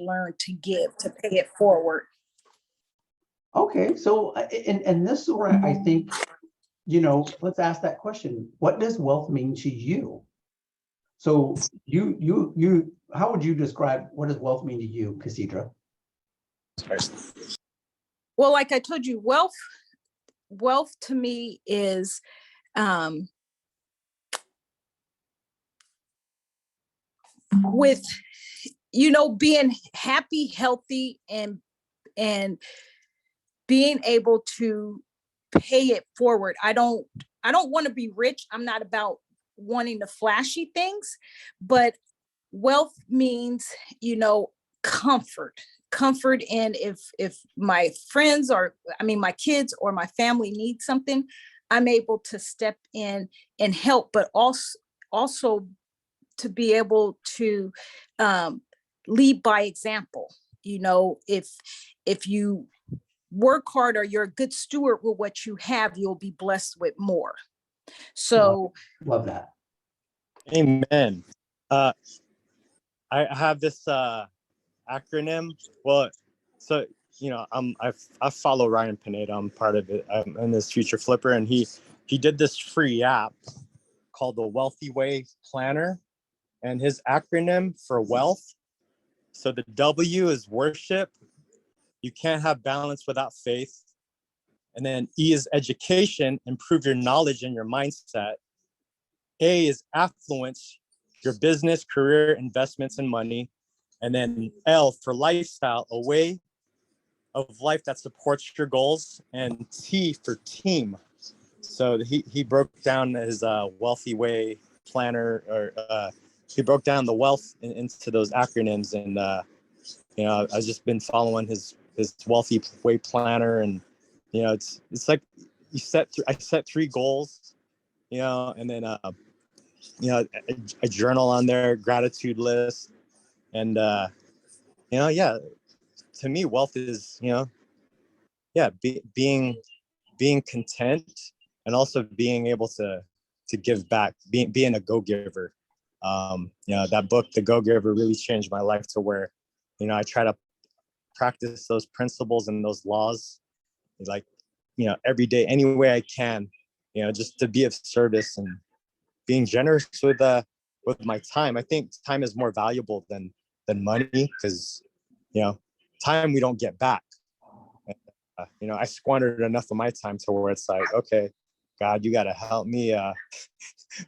learn to give, to pay it forward. Okay, so and this is where I think, let's ask that question. What does wealth mean to you? So you how would you describe what does wealth mean to you, Cassandra? Well, like I told you, wealth to me is with being happy, healthy, and being able to pay it forward. I don't want to be rich. I'm not about wanting the flashy things, but wealth means, comfort in if my friends my kids or my family need something, I'm able to step in and help, but also to be able to lead by example. If you work hard or you're a good steward with what you have, you'll be blessed with more. So love that. Amen. I have this acronym. Well, so I follow Ryan Pineda. I'm part of it. I'm in this Future Flipper, and he did this free app called the Wealthy Way Planner, and his acronym for wealth. So the W is worship. You can't have balance without faith. And then E is education, improve your knowledge and your mindset. A is affluence, your business, career, investments, and money. And then L for lifestyle, a way of life that supports your goals. And T for team. So he broke down his Wealthy Way Planner, or he broke down the wealth into those acronyms. And I've just been following his Wealthy Way Planner, and it's like I set 3 goals, and then a journal on there, gratitude list, and to me wealth is being content, and also being able to give back, being a go-giver. That book, The Go-Giver, really changed my life to where I try to practice those principles and those laws, like every day, any way I can, just to be of service and being generous with my time. I think time is more valuable than money, because time we don't get back. I squandered enough of my time to where it's like, okay, God, you got to help me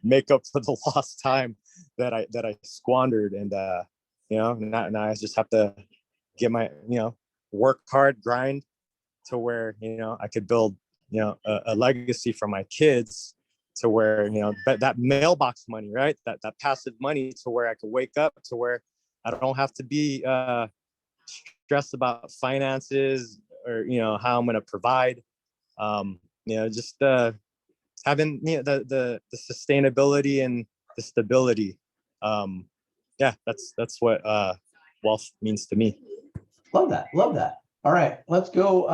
make up for the lost time that I squandered. And now I just have to get my work hard, grind, to where I could build a legacy for my kids, to where that mailbox money, right, that passive money, to where I could wake up to where I don't have to be stressed about finances, or how I'm going to provide. Just having the sustainability and the stability. That's what wealth means to me. Love that. All right, let's go.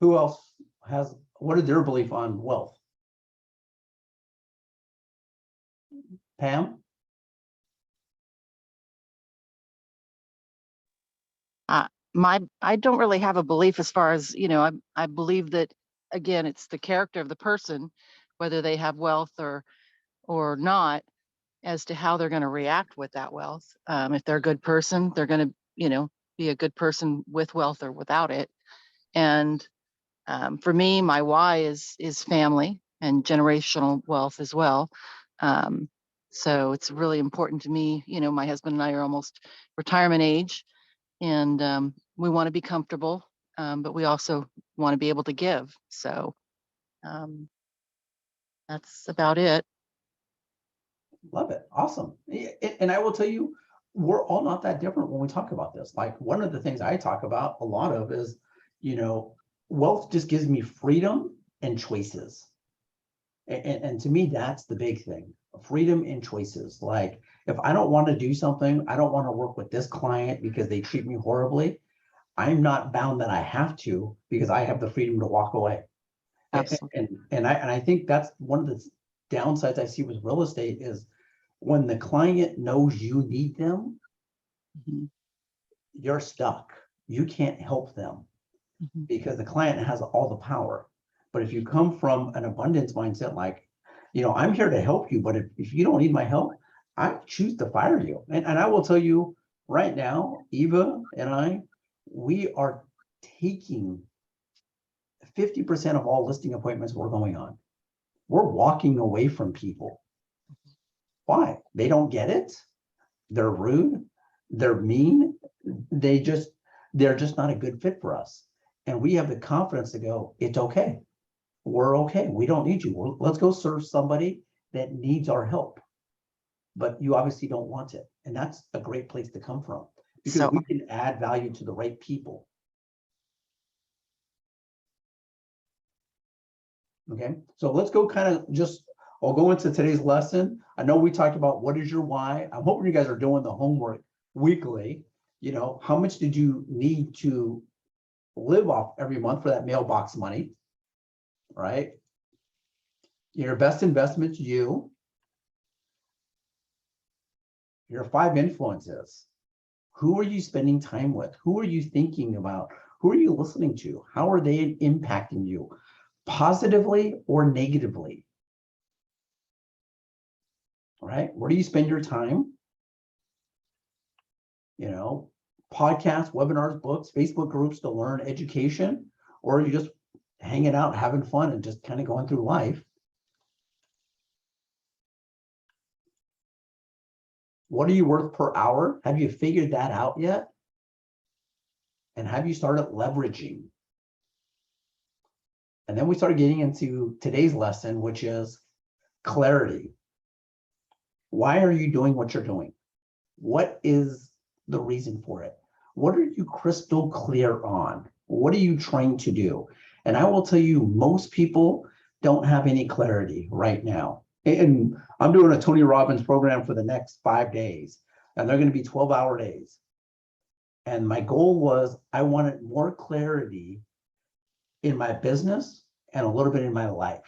Who else what is their belief on wealth? Pam? I don't really have a belief as far as, I believe that, again, it's the character of the person, whether they have wealth or not, as to how they're going to react with that wealth. If they're a good person, they're going to, be a good person with wealth or without it. And for me, my why is family and generational wealth as well. So it's really important to me. My husband and I are almost retirement age, and we want to be comfortable, but we also want to be able to give. So that's about it. Love it. Awesome. And I will tell you, we're all not that different when we talk about this. Like, one of the things I talk about a lot of is, wealth just gives me freedom and choices. And to me, that's the big thing, freedom and choices. Like, if I don't want to do something, I don't want to work with this client because they treat me horribly, I'm not bound that I have to, because I have the freedom to walk away. Absolutely. And I think that's one of the downsides I see with real estate, is when the client knows you need them, you're stuck. You can't help them Mhm. because the client has all the power. But if you come from an abundance mindset, like, I'm here to help you, but if you don't need my help, I choose to fire you. And I will tell you right now, Eva and I, we are taking 50% of all listing appointments we're going on. We're walking away from people. Why? They don't get it. They're rude. They're mean. They're just not a good fit for us. And we have the confidence to go, it's okay. We're okay. We don't need you. Let's go serve somebody that needs our help. But you obviously don't want it. And that's a great place to come from because So we can add value to the right people. Okay, so let's go I'll go into today's lesson. I know we talked about what is your why. I'm hoping you guys are doing the homework weekly. How much did you need to live off every month for that mailbox money, right? Your best investment's you. Your 5 influences. Who are you spending time with? Who are you thinking about? Who are you listening to? How are they impacting you, positively or negatively? Right? Where do you spend your time? Podcasts, webinars, books, Facebook groups to learn education, or are you just hanging out, having fun, and just kind of going through life? What are you worth per hour? Have you figured that out yet? And have you started leveraging? And then we started getting into today's lesson, which is clarity. Why are you doing what you're doing? What is the reason for it? What are you crystal clear on? What are you trying to do? And I will tell you, most people don't have any clarity right now. And I'm doing a Tony Robbins program for the next 5 days, and they're going to be 12-hour days. And my goal was I wanted more clarity in my business and a little bit in my life.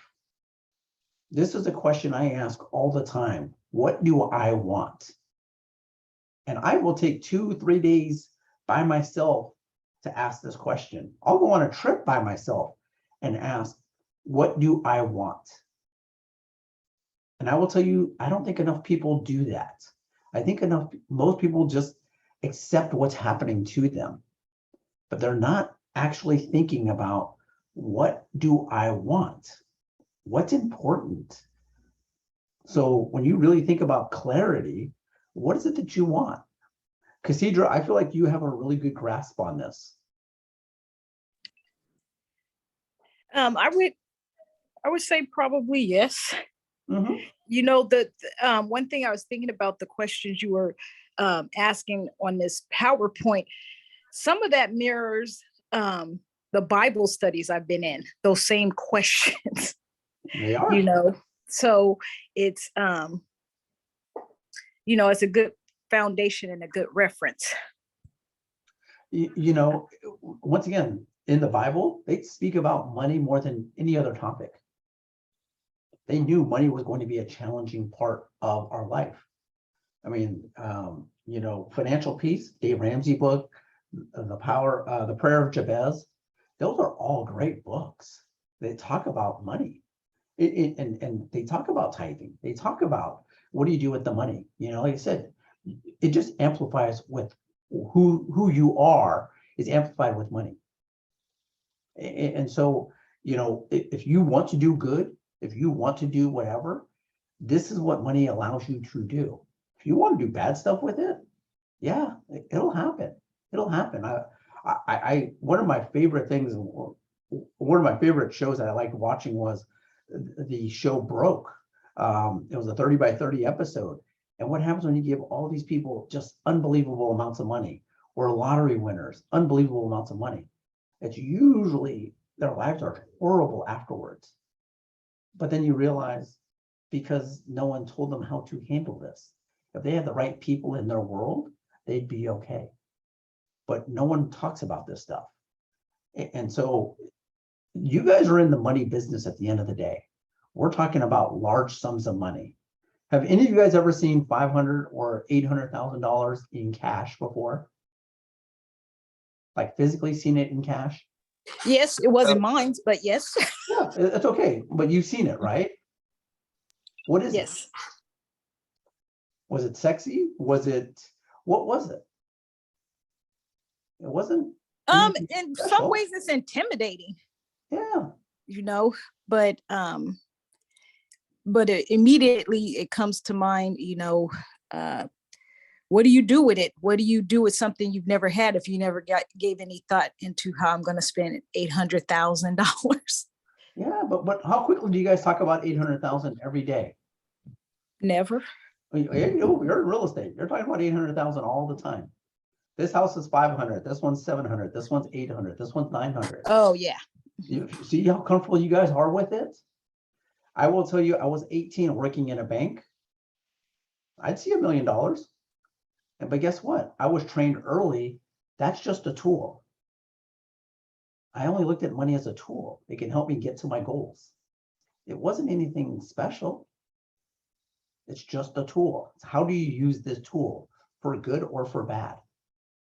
This is a question I ask all the time. What do I want? And I will take 2-3 days by myself to ask this question. I'll go on a trip by myself and ask, what do I want? And I will tell you, I don't think enough people do that. I think most people just accept what's happening to them, but they're not actually thinking about, what do I want? What's important? So when you really think about clarity, what is it that you want? Cassandra, I feel like you have a really good grasp on this. I would say probably yes. Mhm. The one thing I was thinking about the questions you were asking on this PowerPoint, some of that mirrors the Bible studies I've been in, those same questions, They are. So it's it's a good foundation and a good reference. Once again, in the Bible, they speak about money more than any other topic. They knew money was going to be a challenging part of our life. I mean, Financial Peace, Dave Ramsey book, the Prayer of Jabez, those are all great books. They talk about money. And they talk about tithing. They talk about, what do you do with the money? Like I said, it just amplifies with who you are is amplified with money. And so, if you want to do good, if you want to do whatever, this is what money allows you to do. If you want to do bad stuff with it, yeah, it'll happen. It'll happen. One of my favorite things, one of my favorite shows that I liked watching was the show Broke. It was a 30 by 30 episode. And what happens when you give all these people just unbelievable amounts of money, or lottery winners, unbelievable amounts of money? It's usually their lives are horrible afterwards. But then you realize, because no one told them how to handle this. If they had the right people in their world, they'd be okay. But no one talks about this stuff. And so you guys are in the money business at the end of the day. We're talking about large sums of money. Have any of you guys ever seen $500,000 or $800,000 in cash before? Like physically seen it in cash? Yes, it wasn't mine, but yes. Yeah, it's okay, but you've seen it, right? What is it? Yes. Was it sexy? What was it? It wasn't anything In some special. ways it's intimidating, Yeah, you know, but immediately it comes to mind, uh what do you do with it? What do you do with something you've never had if you never gave any thought into how I'm going to spend $800,000? yeah, but how quickly do you guys talk about 800,000 every day? Never. You're in real estate. You're talking about 800,000 all the time. This house is 500. This one's 700. This one's 800. This one's 900. Oh yeah. You see how comfortable you guys are with it? I will tell you, I was 18 working in a bank. I'd see $1 million. But guess what? I was trained early. That's just a tool. I only looked at money as a tool. It can help me get to my goals. It wasn't anything special. It's just a tool. It's how do you use this tool for good or for bad?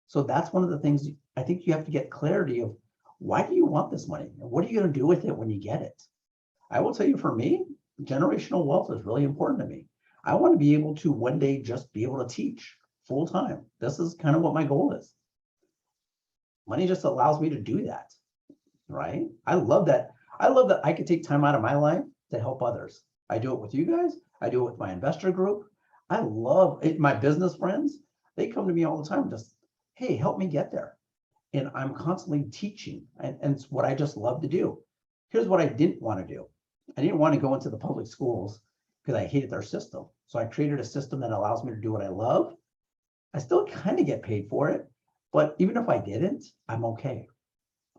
So that's one of the things I think you have to get clarity of, why do you want this money? And what are you going to do with it when you get it? I will tell you, for me, generational wealth is really important to me. I want to be able to one day just be able to teach full time. This is kind of what my goal is. Money just allows me to do that, right? I love that. I love that I could take time out of my life to help others. I do it with you guys. I do it with my investor group. I love it. My business friends, they come to me all the time, just, hey, help me get there. And I'm constantly teaching, and it's what I just love to do. Here's what I didn't want to do. I didn't want to go into the public schools because I hated their system. So I created a system that allows me to do what I love. I still kind of get paid for it, but even if I didn't, I'm okay.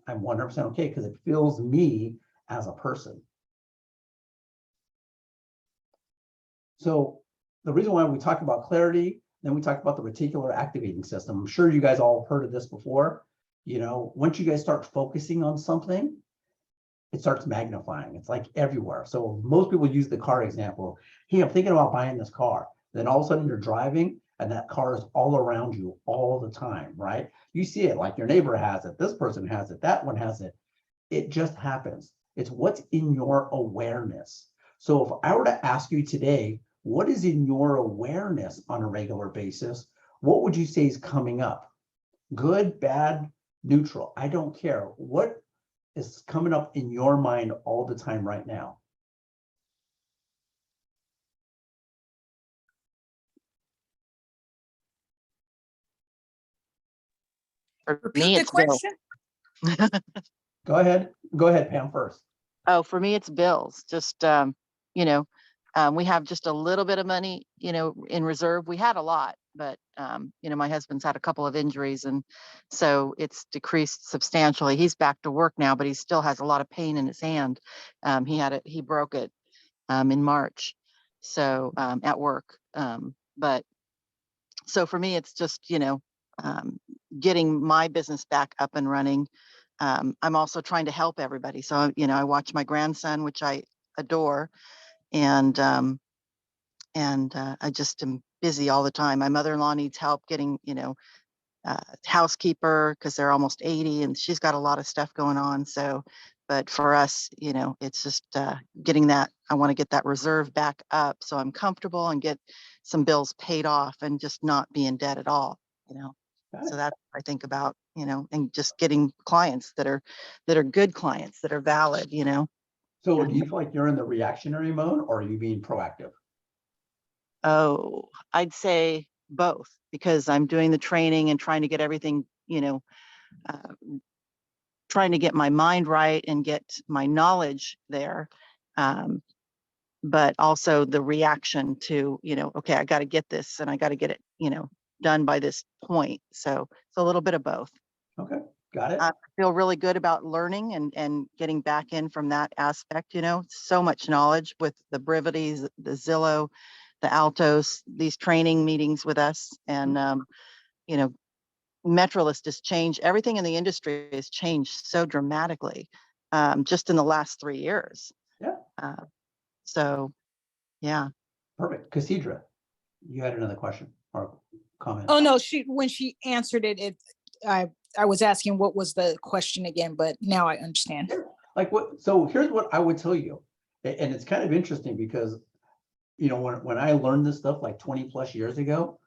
I'm 100% okay because it fills me as a person. So the reason why we talk about clarity, then we talk about the reticular activating system. I'm sure you guys all heard of this before. Once you guys start focusing on something, it starts magnifying. It's like everywhere. So most people use the car example. Hey, I'm thinking about buying this car. Then all of a sudden you're driving and that car is all around you all the time, right? You see it, like your neighbor has it, this person has it, that one has it. It just happens. It's what's in your awareness. So if I were to ask you today, what is in your awareness on a regular basis? What would you say is coming up? Good, bad, neutral? I don't care. What is coming up in your mind all the time right now? For Repeat me, the it's bills. question. Go ahead, Pam, first. Oh, for me, it's bills. Just, we have just a little bit of money, in reserve. We had a lot, but, my husband's had a couple of injuries, and so it's decreased substantially. He's back to work now, but he still has a lot of pain in his hand. He broke it, in March. So, at work. But so for me, it's just, getting my business back up and running. I'm also trying to help everybody. So, I watch my grandson, which I adore, and I just am busy all the time. My mother-in-law needs help getting, housekeeper because they're almost 80 and she's got a lot of stuff going on. So, but for us, it's just getting that. I want to get that reserve back up so I'm comfortable and get some bills paid off and just not be in debt at all. So that's what I think about, and just getting clients that are good clients that are valid. So do you feel like you're in the reactionary mode, or are you being proactive? Oh, I'd say both, because I'm doing the training and trying to get everything, uh, trying to get my mind right and get my knowledge there. But also the reaction to, okay, I got to get this and I got to get it, done by this point. So it's a little bit of both. Okay, got it. I feel really good about learning and getting back in from that aspect, so much knowledge with the Brivities, the Zillow, the Altos, these training meetings with us. And, Metrolist has changed. Everything in the industry has changed so dramatically, just in the last 3 years. Yeah. So, yeah. Perfect. Cassandra, you had another question or comment? Oh no, when she answered it, I I was asking what was the question again, but now I understand. Sure. Like what, so here's what I would tell you. And it's kind of interesting because, you know, when I learned this stuff like 20 plus years ago,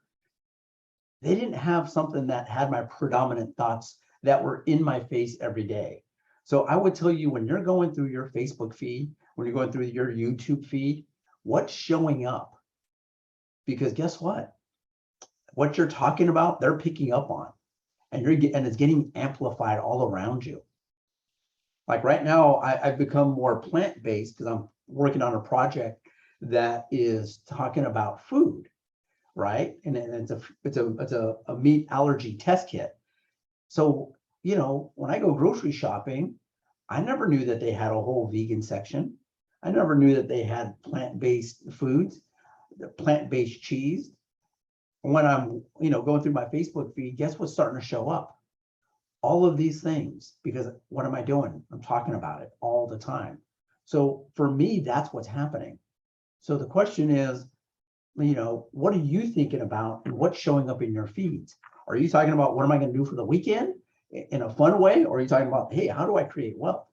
they didn't have something that had my predominant thoughts that were in my face every day. So I would tell you, when you're going through your Facebook feed, when you're going through your YouTube feed, what's showing up? Because guess what? What you're talking about, they're picking up on, and it's getting amplified all around you. Like right now, I've become more plant-based because I'm working on a project that is talking about food, right? And it's a meat allergy test kit. So, you know, when I go grocery shopping, I never knew that they had a whole vegan section. I never knew that they had plant-based foods, plant-based cheese. When I'm, you know, going through my Facebook feed, guess what's starting to show up? All of these things, because what am I doing? I'm talking about it all the time. So for me, that's what's happening. So the question is, you know, what are you thinking about and what's showing up in your feeds? Are you talking about what am I going to do for the weekend in a fun way? Or are you talking about, hey, how do I create wealth?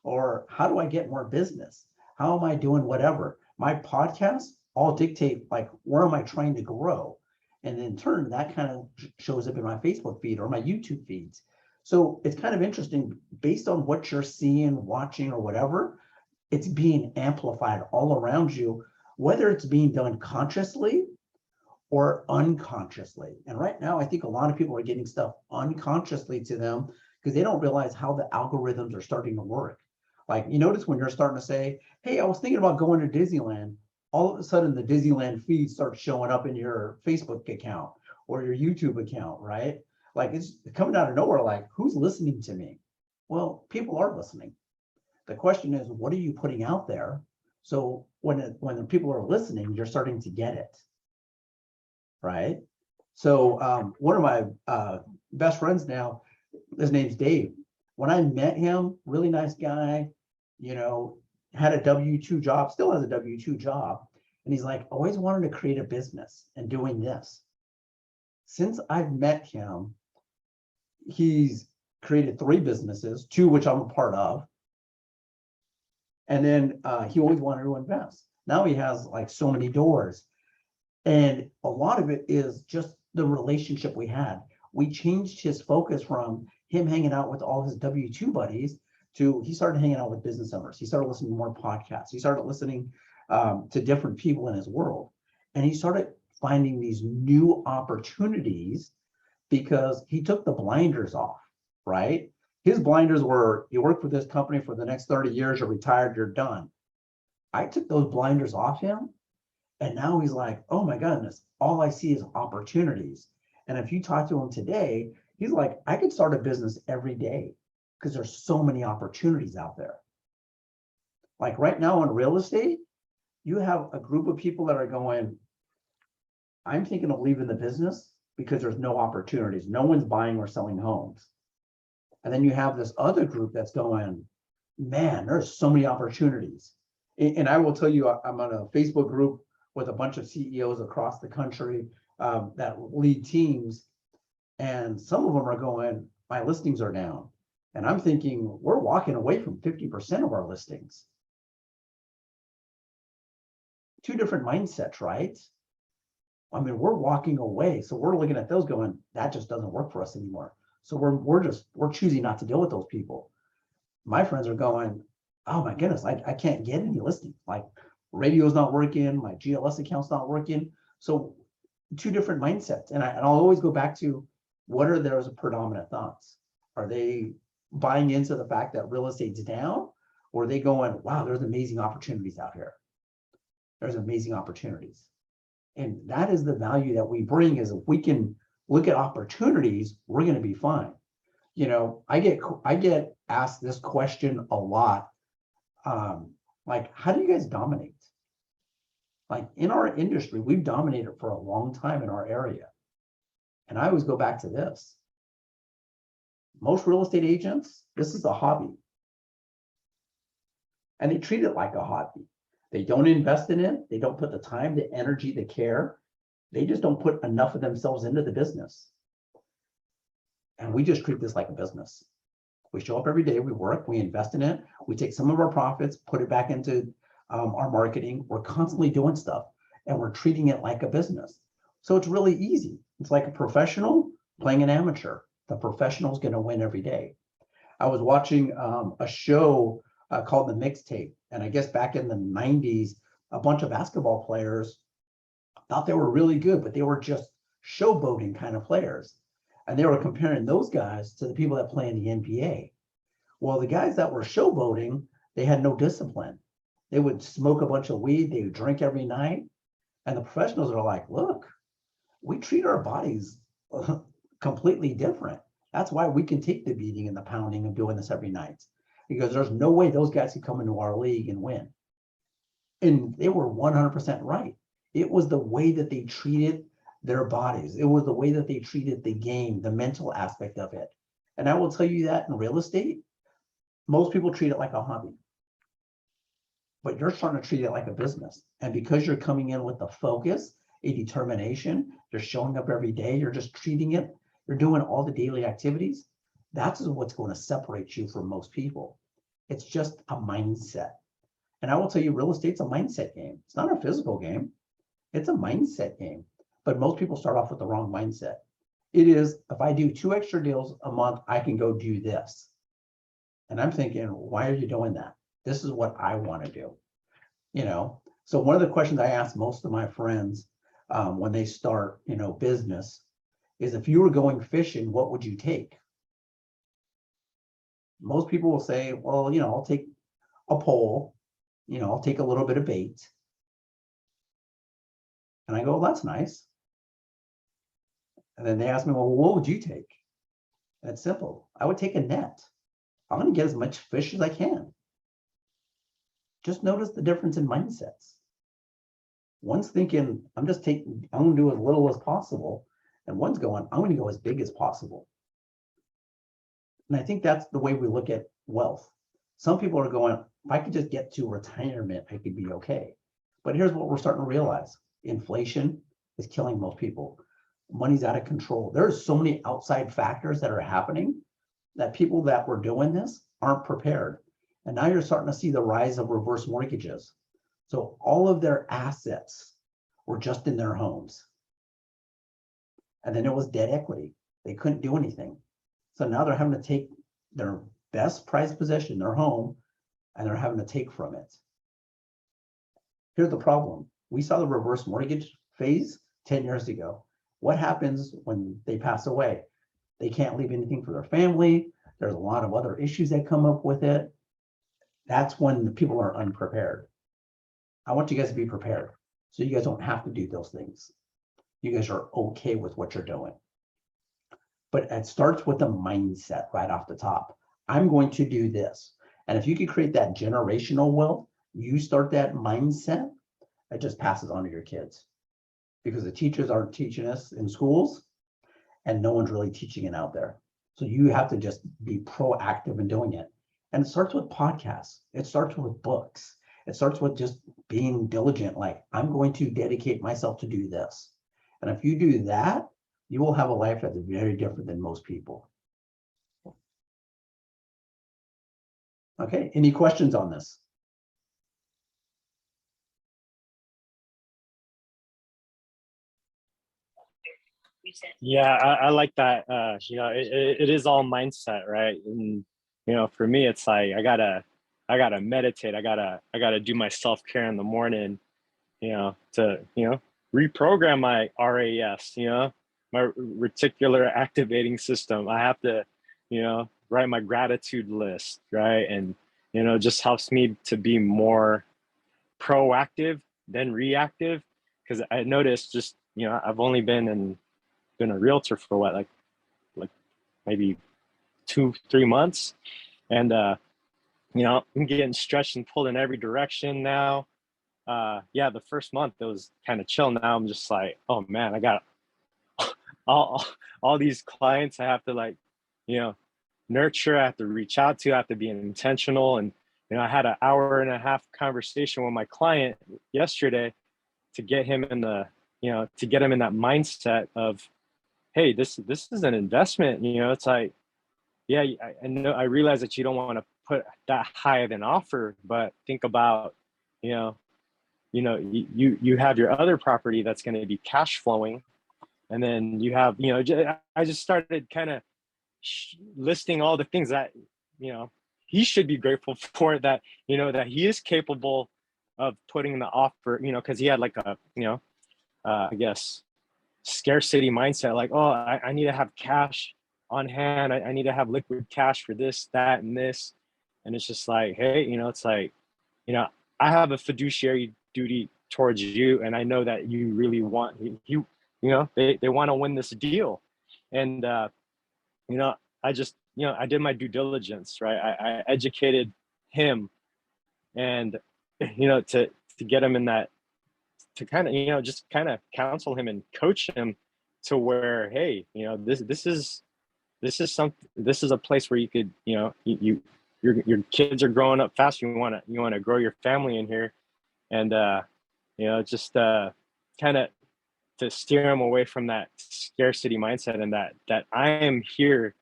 Or how do I get more business? How am I doing whatever? My podcasts all dictate like, where am I trying to grow? And in turn, that kind of shows up in my Facebook feed or my YouTube feeds. So it's kind of interesting based on what you're seeing, watching, or whatever, it's being amplified all around you, whether it's being done consciously or unconsciously. And right now, I think a lot of people are getting stuff unconsciously to them because they don't realize how the algorithms are starting to work. Like you notice when you're starting to say, hey, I was thinking about going to Disneyland, all of a sudden the Disneyland feed starts showing up in your Facebook account or your YouTube account, right? Like it's coming out of nowhere, like who's listening to me? Well, people are listening. The question is, what are you putting out there? So when the people are listening, you're starting to get it, right? So one of my best friends now, his name's Dave. When I met him, really nice guy, you know, had a W-2 job, still has a W-2 job. And he's like, always wanted to create a business and doing this. Since I've met him, he's created 3 businesses, 2 which I'm a part of. And then he always wanted to invest. Now he has like so many doors. And a lot of it is just the relationship we had. We changed his focus from him hanging out with all his W-2 buddies to he started hanging out with business owners. He started listening to more podcasts. He started listening to different people in his world. And he started finding these new opportunities because he took the blinders off, right? His blinders were, you work for this company for the next 30 years, you're retired, you're done. I took those blinders off him. And now he's like, oh my goodness, all I see is opportunities. And if you talk to him today, he's like, I could start a business every day because there's so many opportunities out there. Like right now in real estate, you have a group of people that are going, I'm thinking of leaving the business because there's no opportunities. No one's buying or selling homes. And then you have this other group that's going, man, there's so many opportunities. And I will tell you, I'm on a Facebook group with a bunch of CEOs across the country that lead teams. And some of them are going, my listings are down. And I'm thinking, we're walking away from 50% of our listings. 2 different mindsets, right? I mean, we're walking away. So we're looking at those going, that just doesn't work for us anymore. So we're choosing not to deal with those people. My friends are going, oh my goodness, I can't get any listings. Like radio's not working, my GLS account's not working. So 2 different mindsets. And I'll always go back to what are those predominant thoughts? Are they buying into the fact that real estate's down? Or are they going, wow, there's amazing opportunities out here. There's amazing opportunities. And that is the value that we bring is if we can look at opportunities, we're going to be fine. You know, I get asked this question a lot. Like, how do you guys dominate? Like in our industry, we've dominated for a long time in our area. And I always go back to this. Most real estate agents, this is a hobby. And they treat it like a hobby. They don't invest in it. They don't put the time, the energy, the care. They just don't put enough of themselves into the business. And we just treat this like a business. We show up every day, we work, we invest in it, we take some of our profits, put it back into our marketing. We're constantly doing stuff and we're treating it like a business. So it's really easy. It's like a professional playing an amateur. The professional is going to win every day. I was watching a show called The Mixtape. And I guess back in the 90s, a bunch of basketball players thought they were really good, but they were just showboating kind of players. And they were comparing those guys to the people that play in the NBA. Well, the guys that were showboating, they had no discipline. They would smoke a bunch of weed, they would drink every night. And the professionals are like, look, we treat our bodies completely different. That's why we can take the beating and the pounding of doing this every night. Because there's no way those guys could come into our league and win. And they were 100% right. It was the way that they treated their bodies. It was the way that they treated the game, the mental aspect of it. And I will tell you that in real estate, most people treat it like a hobby. But you're starting to treat it like a business. And because you're coming in with a focus, a determination, you're showing up every day, you're just treating it, you're doing all the daily activities, that's what's going to separate you from most people. It's just a mindset. And I will tell you, real estate's a mindset game. It's not a physical game. It's a mindset game. But most people start off with the wrong mindset. It is, if I do 2 extra deals a month, I can go do this. And I'm thinking, why are you doing that? This is what I want to do. You know, so one of the questions I ask most of my friends when they start, business is, if you were going fishing, what would you take? Most people will say, well, I'll take a pole, I'll take a little bit of bait. And I go, well, that's nice. And then they ask me, well, what would you take? And it's simple. I would take a net. I'm going to get as much fish as I can. Just notice the difference in mindsets. One's thinking, I'm going to do as little as possible. And one's going, I'm going to go as big as possible. And I think that's the way we look at wealth. Some people are going, if I could just get to retirement, I could be okay. But here's what we're starting to realize. Inflation is killing most people. Money's out of control. There's so many outside factors that are happening that people that were doing this aren't prepared. And now you're starting to see the rise of reverse mortgages. So all of their assets were just in their homes. And then it was debt equity. They couldn't do anything. So now they're having to take their best prized possession, their home, and they're having to take from it. Here's the problem. We saw the reverse mortgage phase 10 years ago. What happens when they pass away? They can't leave anything for their family. There's a lot of other issues that come up with it. That's when the people are unprepared. I want you guys to be prepared so you guys don't have to do those things. You guys are okay with what you're doing. But it starts with a mindset right off the top. I'm going to do this. And if you could create that generational wealth, you start that mindset, it just passes on to your kids. Because the teachers aren't teaching us in schools and no one's really teaching it out there. So you have to just be proactive in doing it. And it starts with podcasts. It starts with books. It starts with just being diligent. Like, I'm going to dedicate myself to do this. And if you do that, you will have a life that's very different than most people. Okay, any questions on this? Yeah, I like that. It is all mindset, right? And for me, it's like I gotta meditate. I gotta do my self-care in the morning, to reprogram my RAS, my reticular activating system. I have to, write my gratitude list, right? And just helps me to be more proactive than reactive. Because I noticed, just I've only been a realtor for what, like maybe 2-3 months, and I'm getting stretched and pulled in every direction now. Yeah, the first month it was kind of chill. Now I'm just like, oh man, I got all these clients I have to nurture. I have to reach out to. I have to be intentional. And I had an 1.5-hour conversation with my client yesterday to get him in the to get him in that mindset of hey, this is an investment. It's like, yeah, I know, I realize that you don't want to put that high of an offer, but think about, you know, you have your other property that's going to be cash flowing, and then you have, I just started kind of listing all the things that, he should be grateful for, that, that he is capable of putting the offer, because he had like a, I guess, scarcity mindset, like, oh, I need to have cash on hand. I need to have liquid cash for this, that, and this. And it's just like, hey, it's like, you know, I have a fiduciary duty towards you, and I know that you really want they want to win this deal. And you know, I just, I did my due diligence, right? I educated him, and to get him in that, to kind of, just kind of counsel him and coach him to where, hey, this is a place where you could, your kids are growing up fast. You want to grow your family in here, and just kind of to steer him away from that scarcity mindset, and that I am here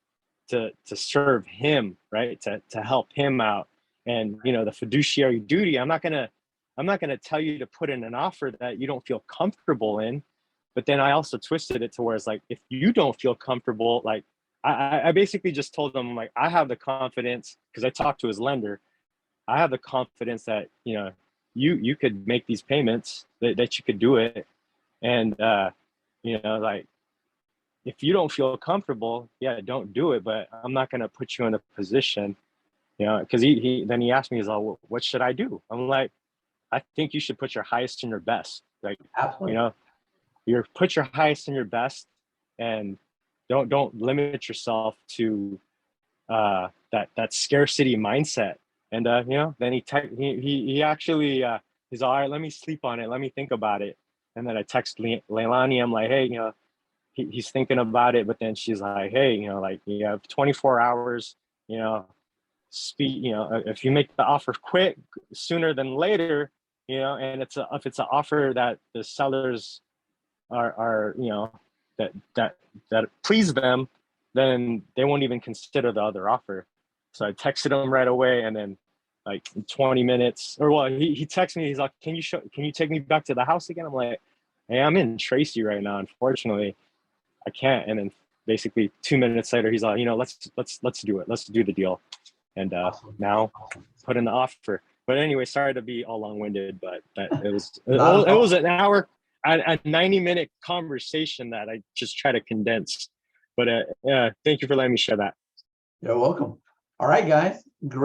to serve him, right? To help him out. And the fiduciary duty, I'm not gonna tell you to put in an offer that you don't feel comfortable in. But then I also twisted it to where it's like, if you don't feel comfortable, like I basically just told him, like, I have the confidence, because I talked to his lender. I have the confidence that you could make these payments, that you could do it. And like, if you don't feel comfortable, yeah, don't do it. But I'm not going to put you in a position, because he asked me, he's like, well, what should I do? I'm like, I think you should put your highest and your best. Like, Absolutely. you put your highest and your best, and don't limit yourself to that scarcity mindset. And then he actually he's all right, let me sleep on it, let me think about it. And then I text Leilani, I'm like, hey, he's thinking about it. But then she's like, hey, like, you have 24 hours, speed, if you make the offer quick, sooner than later, and if it's an offer that the sellers are that please them, then they won't even consider the other offer. So I texted him right away, and then, like, in 20 minutes, or, well, he texted me, he's like, can you take me back to the house again? I'm like, hey, I'm in Tracy right now, unfortunately I can't. And then basically 2 minutes later, he's like, let's do it, let's do the deal. And Awesome. now Awesome. put in the offer. But anyway, sorry to be all long-winded, but it was Not at it all. was an hour, a 90-minute conversation that I just try to condense. But thank you for letting me share that. You're welcome. All right, guys. Great.